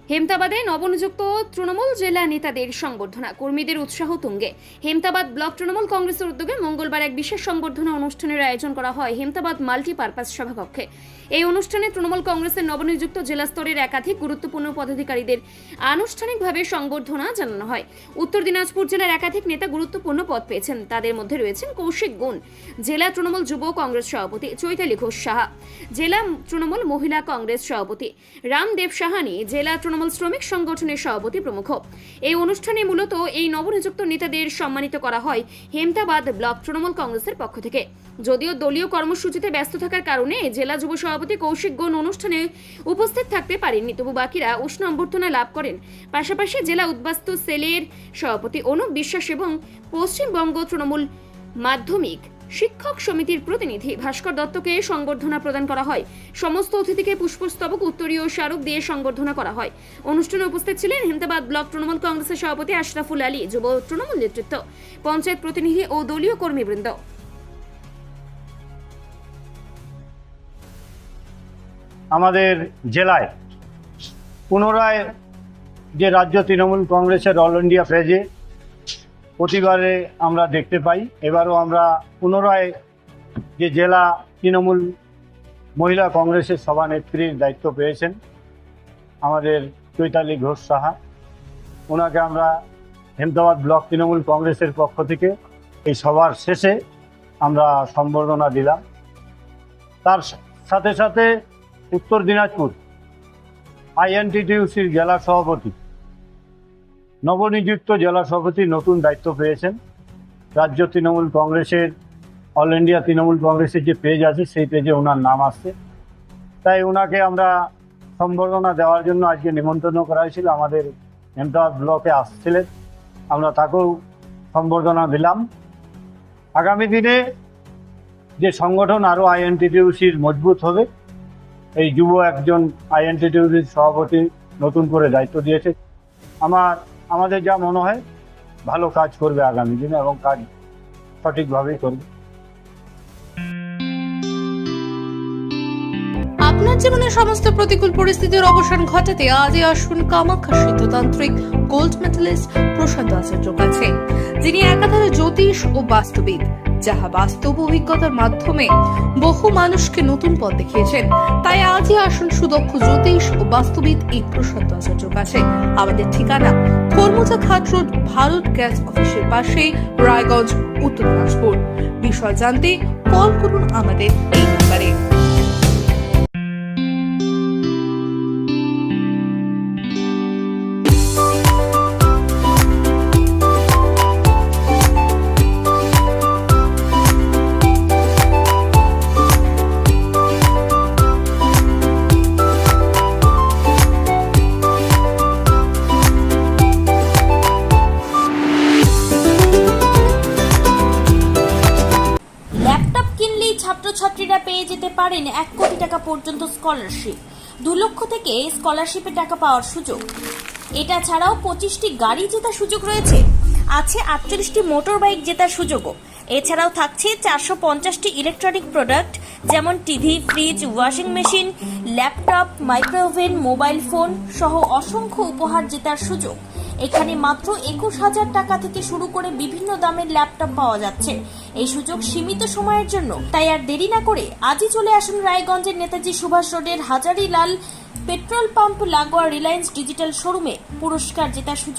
হেমতাবাদে নবনিযুক্ত তৃণমূল জেলা নেতাদের সংবর্ধনা, কর্মীদের উৎসাহ তুঙ্গে। হেমতাবাদ ব্লক তৃণমূল কংগ্রেসের উদ্যোগে মঙ্গলবার এক বিশেষ সংবর্ধনা অনুষ্ঠানের আয়োজন করা হয় হেমতাবাদ মাল্টিপারপাস সভাকক্ষে। এই অনুষ্ঠানে তৃণমূল কংগ্রেসের নবনিযুক্ত জেলা স্তরের একাধিক গুরুত্বপূর্ণ পদাধিকারীদের আনুষ্ঠানিকভাবে সংবর্ধনা জানানো হয়। উত্তর দিনাজপুর জেলার একাধিক নেতা গুরুত্বপূর্ণ পদ পেয়েছেন। তাদের মধ্যে রয়েছেন কৌশিক গুণ, জেলা তৃণমূল যুব কংগ্রেস সভাপতি; চৈতালি ঘোষ সাহা, জেলা তৃণমূল মহিলা কংগ্রেস সভাপতি; রামদেব সাহানি, জেলা তৃণমূল শ্রমিক সংগঠনের সভাপতি প্রমুখ। এই অনুষ্ঠানে মূলত এই নবনিযুক্ত নেতাদের সম্মানিত করা হয় হেমতাবাদ ব্লক তৃণমূল কংগ্রেসের পক্ষ থেকে। যদিও দলীয় কর্মসূচিতে ব্যস্ত থাকার কারণে জেলা যুব সভাপতি কৌশিক গুণ অনুষ্ঠানে উপস্থিত থাকতে পারেননি, তবু বাকিরা উষ্ণ অভ্যর্থনা লাভ করেন। পাশাপাশি জেলা উদ্বাস্তু সেলের সভাপতি অনুপ বিশ্বাস এবং পশ্চিমবঙ্গ তৃণমূল মাধ্যমিক শিক্ষক সমিতির প্রতিনিধি ভাস্কর দত্তকে সংবর্ধনা প্রদান করা হয়। সমস্ত অতিথিকে পুষ্পস্তবক, উত্তরীয় স্মারক দিয়ে সংবর্ধনা করা হয়। অনুষ্ঠানে উপস্থিত ছিলেন হেমতাবাদ ব্লক তৃণমূল কংগ্রেসের সভাপতি আশরাফুল আলী, যুব তৃণমূল নেতৃত্ব, পঞ্চায়েত প্রতিনিধি ও দলীয় কর্মীবৃন্দ। আমাদের জেলায় পুনরায় যে রাজ্য তৃণমূল কংগ্রেসের অল ইন্ডিয়া পেজে প্রতিবারে আমরা দেখতে পাই, এবারও আমরা পুনরায় যে জেলা তৃণমূল মহিলা কংগ্রেসের সভানেত্রীর দায়িত্ব পেয়েছেন আমাদের চৈতালি ঘোষ সাহা, ওনাকে আমরা হেমতাবাদ ব্লক তৃণমূল কংগ্রেসের পক্ষ থেকে এই সভার শেষে আমরা সম্বর্ধনা দিলাম। তার সাথে সাথে উত্তর দিনাজপুর আইএনটিটিউসির জেলা সভাপতি, নবনিযুক্ত জেলা সভাপতি নতুন দায়িত্ব পেয়েছেন। রাজ্য তৃণমূল কংগ্রেসের অল ইন্ডিয়া তৃণমূল কংগ্রেসের যে পেজ আছে সেই পেজে ওনার নাম আসছে, তাই ওনাকে আমরা সম্বর্ধনা দেওয়ার জন্য আজকে নিমন্ত্রণ করা হয়েছিল। আমাদের হেমতাবাদ ব্লকে আসছিলেন, আমরা তাকেও সম্বর্ধনা দিলাম। আগামী দিনে যে সংগঠন আরও আইএনটিটিউসির মজবুত হবে, এই যুব একজন আইএনটিটিউসির সভাপতি নতুন করে দায়িত্ব দিয়েছে। আমাদের যা মনে হয় ভালো কাজ করবে আগামী দিনে এবং কাজ সঠিকভাবেই করবে। আপনার জীবনের সমস্ত প্রতিকূল পরিস্থিতির অবসান ঘটাতে আজই আসুন কামাখ্যা সিদ্ধতান্ত্রিক গোল্ড মেডেলিস্ট প্রশান্ত আচার্যের কাছে, যিনি একাধারে জ্যোতিষ ও বাস্তুবিদ, যাহা বাস্তব অভিজ্ঞতার মাধ্যমে বহু মানুষকে নতুন পথ দেখিয়েছেন। তাই আজই আসুন সুদক্ষ জ্যোতিষ ও বাস্তুবিদ এই প্রশান্ত আচার্যের কাছে। আমাদের ঠিকানা খড়মুচা ঘাট রোড, ভারত গ্যাস অফিসের পাশে, রায়গঞ্জ, উত্তর দিনাজপুর। বিষয় জানতে কল করুন আমাদের এই নম্বরে। ছাত্রছাত্রীরা পেয়ে যেতে পারেন 1 কোটি টাকা পর্যন্ত স্কলারশিপ, 2 লক্ষ থেকে স্কলারশিপে টাকা পাওয়ার সুযোগ। এটা ছাড়াও 25টি গাড়ি জেতার সুযোগ রয়েছে, আছে 48টি মোটর বাইক জেতার সুযোগও। এছাড়াও থাকছে 450টি ইলেকট্রনিক প্রোডাক্ট, যেমন TV, fridge, washing machine, laptop, micro oven, mobile phone সহ অসংখ্য উপহার জেতার সুযোগ। এখানে মাত্র 21,000 টাকা থেকে শুরু করে বিভিন্ন দামের ল্যাপটপ পাওয়া যাচ্ছে। এই সুযোগ সীমিত সময়ের জন্য, তাই আর দেরি না করে আজই চলে আসুন রায়গঞ্জের নেতাজি সুভাষ রোডের হাজারিলাল পেট্রোল পাম্প লাগোয়া রিলায়েন্স ডিজিটাল শোরুমে পুরস্কার জেতার সুযোগ